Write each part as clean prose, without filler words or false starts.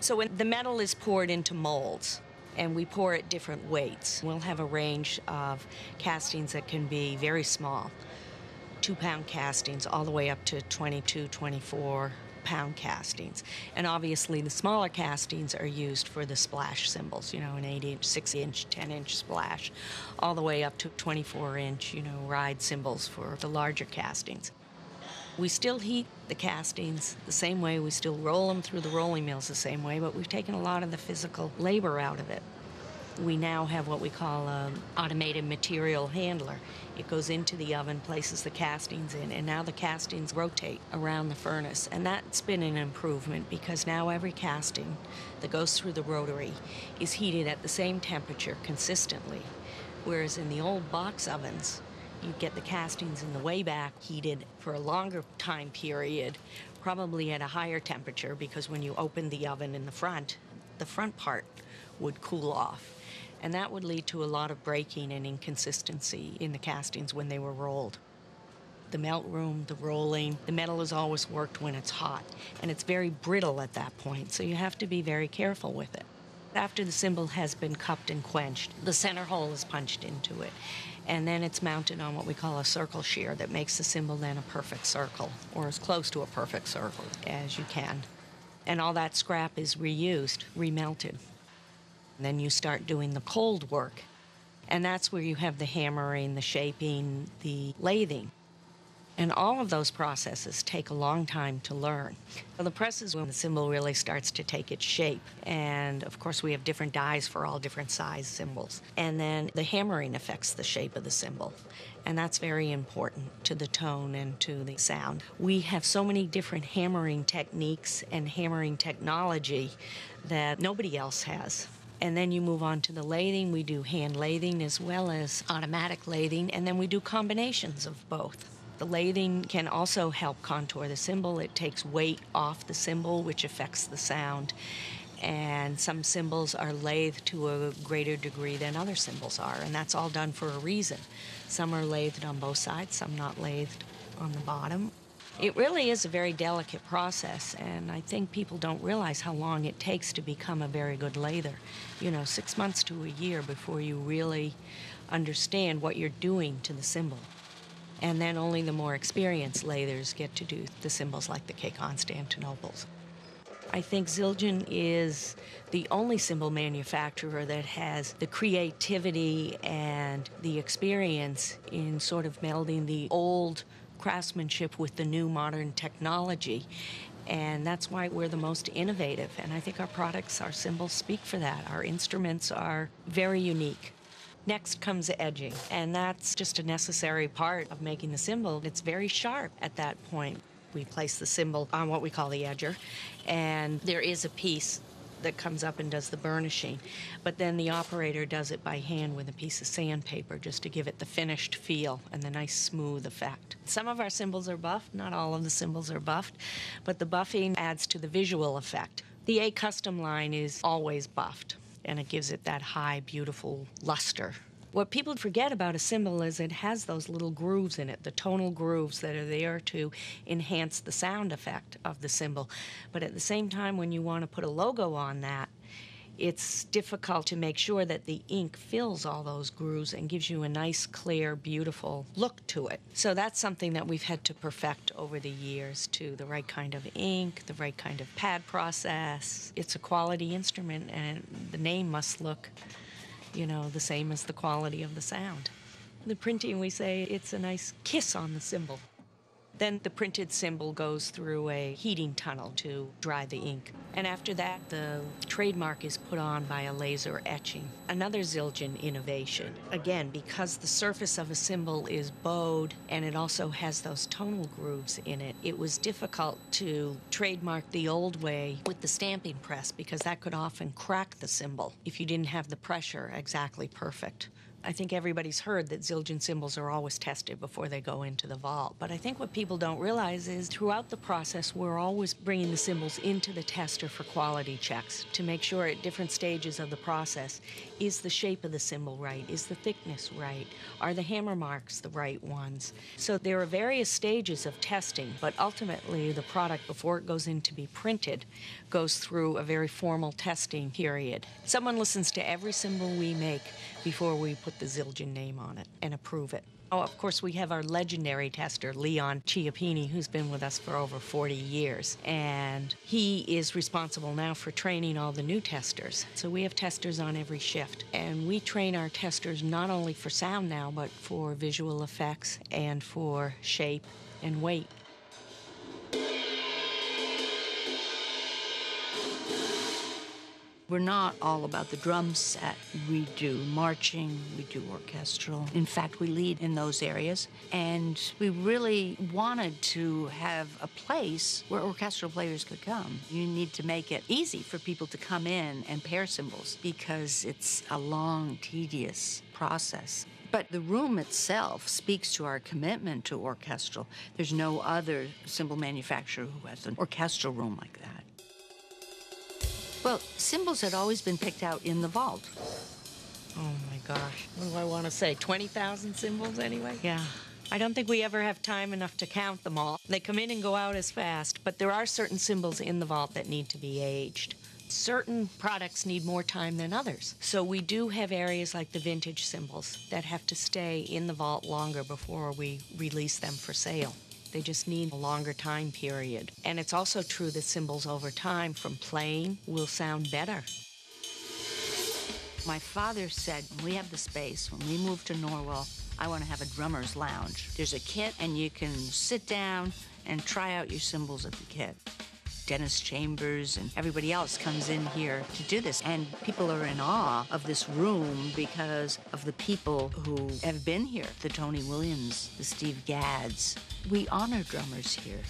So when the metal is poured into molds, and we pour at different weights, we'll have a range of castings that can be very small, 2-pound castings, all the way up to 22, 24-pound castings. And obviously the smaller castings are used for the splash cymbals, an 8-inch, 6-inch, 10-inch splash, all the way up to 24-inch, ride cymbals for the larger castings. We still heat the castings the same way, we still roll them through the rolling mills the same way, but we've taken a lot of the physical labor out of it. We now have what we call an automated material handler. It goes into the oven, places the castings in, and now the castings rotate around the furnace. And that's been an improvement because now every casting that goes through the rotary is heated at the same temperature consistently, whereas in the old box ovens, you get the castings in the way back heated for a longer time period, probably at a higher temperature, because when you opened the oven in the front part would cool off. And that would lead to a lot of breaking and inconsistency in the castings when they were rolled. The melt room, the rolling, the metal is always worked when it's hot, and it's very brittle at that point, so you have to be very careful with it. After the cymbal has been cupped and quenched, the center hole is punched into it, and then it's mounted on what we call a circle shear that makes the cymbal then a perfect circle, or as close to a perfect circle as you can. And all that scrap is reused, remelted. And then you start doing the cold work, and that's where you have the hammering, the shaping, the lathing. And all of those processes take a long time to learn. So the press is when the cymbal really starts to take its shape. And of course we have different dies for all different size cymbals. And then the hammering affects the shape of the cymbal. And that's very important to the tone and to the sound. We have so many different hammering techniques and hammering technology that nobody else has. And then you move on to the lathing. We do hand lathing as well as automatic lathing, and then we do combinations of both. The lathing can also help contour the cymbal. It takes weight off the cymbal, which affects the sound. And some cymbals are lathed to a greater degree than other cymbals are, and that's all done for a reason. Some are lathed on both sides, some not lathed on the bottom. It really is a very delicate process, and I think people don't realize how long it takes to become a very good lather. 6 months to a year before you really understand what you're doing to the cymbal. And then only the more experienced lathers get to do the cymbals like the K. Constantinoples. I think Zildjian is the only cymbal manufacturer that has the creativity and the experience in sort of melding the old craftsmanship with the new modern technology. And that's why we're the most innovative. And I think our products, our cymbals speak for that. Our instruments are very unique. Next comes edging, and that's just a necessary part of making the cymbal. It's very sharp at that point. We place the cymbal on what we call the edger, and there is a piece that comes up and does the burnishing. But then the operator does it by hand with a piece of sandpaper just to give it the finished feel and the nice smooth effect. Some of our cymbals are buffed, not all of the cymbals are buffed, but the buffing adds to the visual effect. The A Custom line is always buffed, and it gives it that high, beautiful luster. What people forget about a cymbal is it has those little grooves in it, the tonal grooves that are there to enhance the sound effect of the cymbal. But at the same time, when you want to put a logo on that, it's difficult to make sure that the ink fills all those grooves and gives you a nice, clear, beautiful look to it. So that's something that we've had to perfect over the years, to the right kind of ink, the right kind of pad process. It's a quality instrument, and the name must look the same as the quality of the sound. The printing, we say, it's a nice kiss on the cymbal. Then the printed cymbal goes through a heating tunnel to dry the ink. And after that, the trademark is put on by a laser etching. Another Zildjian innovation. Again, because the surface of a cymbal is bowed and it also has those tonal grooves in it, it was difficult to trademark the old way with the stamping press because that could often crack the cymbal if you didn't have the pressure exactly perfect I think everybody's heard that Zildjian cymbals are always tested before they go into the vault. But I think what people don't realize is throughout the process, we're always bringing the cymbals into the tester for quality checks to make sure at different stages of the process, is the shape of the cymbal right? Is the thickness right? Are the hammer marks the right ones? So there are various stages of testing, but ultimately the product, before it goes in to be printed, goes through a very formal testing period. Someone listens to every cymbal we make before we put the Zildjian name on it and approve it. Oh, of course, we have our legendary tester, Leon Chiappini, who's been with us for over 40 years. And he is responsible now for training all the new testers. So we have testers on every shift. And we train our testers not only for sound now, but for visual effects and for shape and weight. We're not all about the drum set. We do marching, we do orchestral. In fact, we lead in those areas. And we really wanted to have a place where orchestral players could come. You need to make it easy for people to come in and pair cymbals because it's a long, tedious process. But the room itself speaks to our commitment to orchestral. There's no other cymbal manufacturer who has an orchestral room like that. Well, cymbals had always been picked out in the vault. Oh my gosh, what do I want to say, 20,000 cymbals anyway? Yeah. I don't think we ever have time enough to count them all. They come in and go out as fast, but there are certain cymbals in the vault that need to be aged. Certain products need more time than others. So we do have areas like the vintage cymbals that have to stay in the vault longer before we release them for sale. They just need a longer time period. And it's also true that cymbals over time from playing will sound better. My father said, when we have the space, when we move to Norwell, I want to have a drummer's lounge. There's a kit and you can sit down and try out your cymbals at the kit. Dennis Chambers and everybody else comes in here to do this. And people are in awe of this room because of the people who have been here. The Tony Williams, the Steve Gadds. We honor drummers here.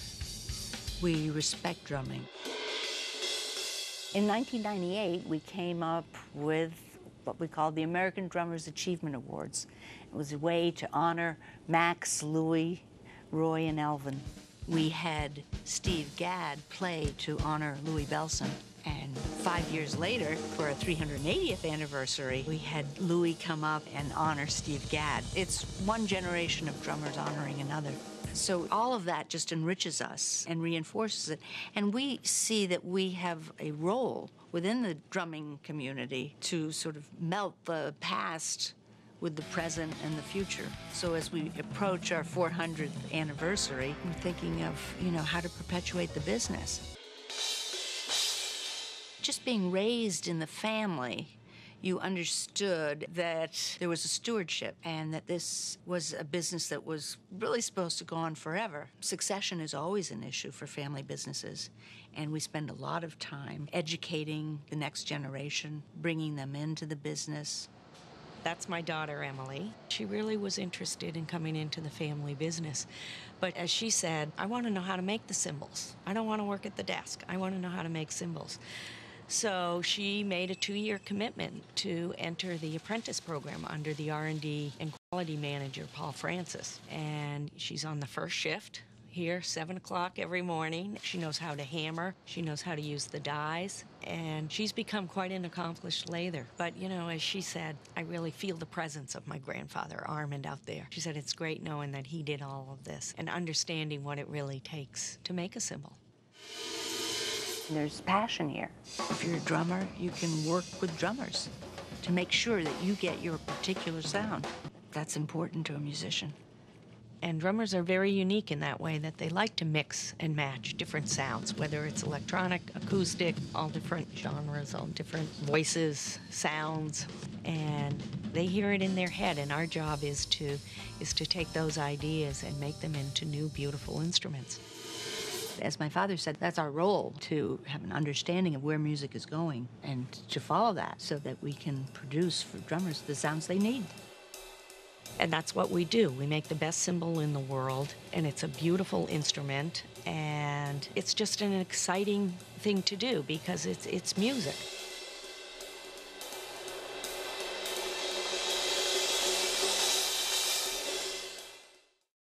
We respect drumming. In 1998, we came up with what we called the American Drummers Achievement Awards. It was a way to honor Max, Louis, Roy, and Elvin. We had Steve Gadd play to honor Louis Bellson. And 5 years later, for our 380th anniversary, we had Louis come up and honor Steve Gadd. It's one generation of drummers honoring another. So all of that just enriches us and reinforces it. And we see that we have a role within the drumming community to sort of melt the past with the present and the future. So as we approach our 400th anniversary, we're thinking of, how to perpetuate the business. Just being raised in the family, you understood that there was a stewardship and that this was a business that was really supposed to go on forever. Succession is always an issue for family businesses, and we spend a lot of time educating the next generation, bringing them into the business. That's my daughter, Emily. She really was interested in coming into the family business. But as she said, I want to know how to make the cymbals. I don't want to work at the desk. I want to know how to make cymbals. So she made a 2-year commitment to enter the apprentice program under the R&D and quality manager, Paul Francis. And she's on the first shift here, 7 o'clock every morning. She knows how to hammer. She knows how to use the dies. And she's become quite an accomplished lather. But, as she said, I really feel the presence of my grandfather, Armand, out there. She said it's great knowing that he did all of this and understanding what it really takes to make a cymbal. There's passion here. If you're a drummer, you can work with drummers to make sure that you get your particular sound. That's important to a musician. And drummers are very unique in that way, that they like to mix and match different sounds, whether it's electronic, acoustic, all different genres, all different voices, sounds, and they hear it in their head, and our job is to take those ideas and make them into new, beautiful instruments. As my father said, that's our role, to have an understanding of where music is going and to follow that so that we can produce for drummers the sounds they need. And that's what we do. We make the best cymbal in the world, and it's a beautiful instrument, and it's just an exciting thing to do because it's music.